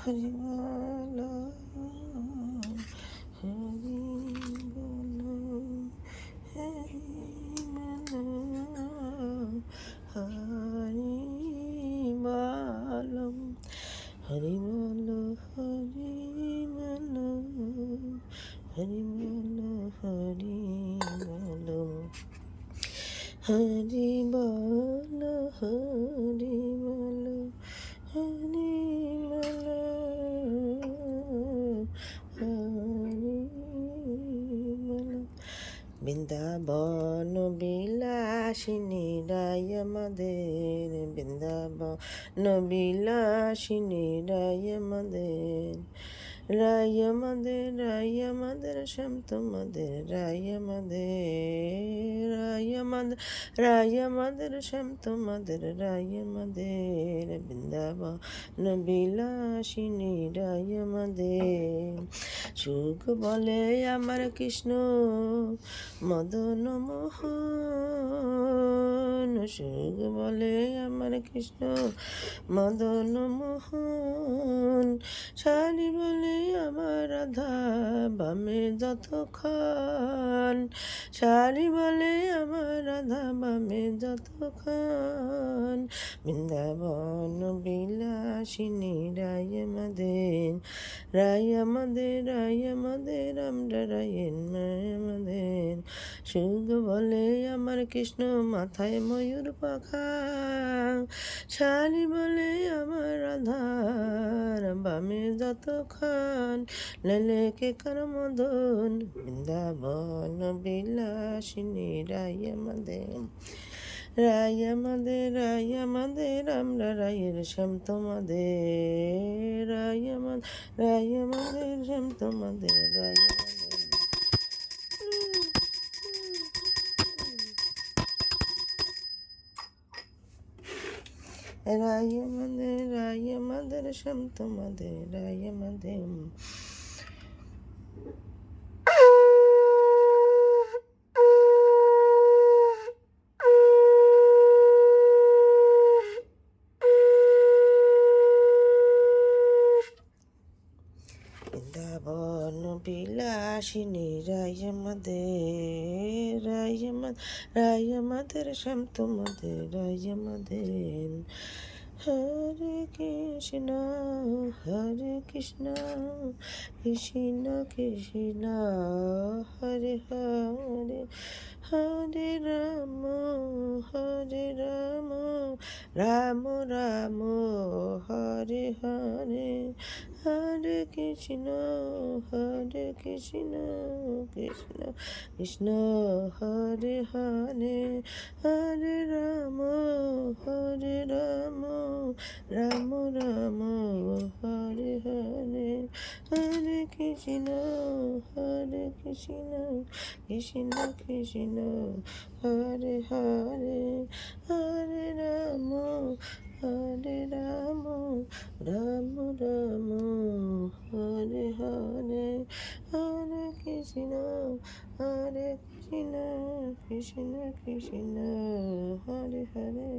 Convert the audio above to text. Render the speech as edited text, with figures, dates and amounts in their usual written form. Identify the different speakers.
Speaker 1: হরি বলো হরি বলো হরি বলো হরি বলো হরি বলো হরি বলো হরি বলো হরি বলো হরি বলো হরি বলো হরি বলো হরি বলো বৃন্দাবন বিলাসিনী রায় আমাদের বৃন্দাবন বিলাসিনী রায় আমাদের রায় আমাদের শ্যাম তোমাদের রায় আমাদের শ্যাম তোমাদের রায় আমাদের বৃন্দাবন বিলাসিনী রায় আমাদের সুখ বলে আমার কৃষ্ণ মদন মোহন সুখ বলে আমার কৃষ্ণ মদন মোহন শালি বলে আমার রাধা বামে যতক্ষণ শালি বলে আমার রাধা বামে যতক্ষণ বৃন্দাবন বিলাসিনী রায় আমাদের আমরা রায়ের মায় আমাদের সুখ বলে আমার কৃষ্ণ মাথায় ময়ূর পাখা শালি বলে আমার রাধার বামে যতক্ষণ লেলে কে কার মদন বৃন্দাবন বিলাসিনী রায় আমাদের আমরা রায়ের শ্যাম তোমাদের রায় আমাদের শ্যাম তোমাদের রায় আমাদের শ্যাম তোমাদের রায় আমাদের বৃন্দাবন বিলাসিনী রায় আমাদের শ্যাম তোমাদের রায় আমাদের হরে কৃষ্ণ কৃষ্ণ কৃষ্ণ হরে হরে হরে রাম রাম রাম হরে হরে হরে কৃষ্ণ কৃষ্ণ কৃষ্ণ হরে হরে হরে রাম রাম রাম হরে হরে হরে কৃষ্ণ কৃষ্ণ কৃষ্ণ হরে হরে হরে রাম রাম রাম হরে হরে হরে কৃষ্ণ কৃষ্ণ কৃষ্ণ হরে হরে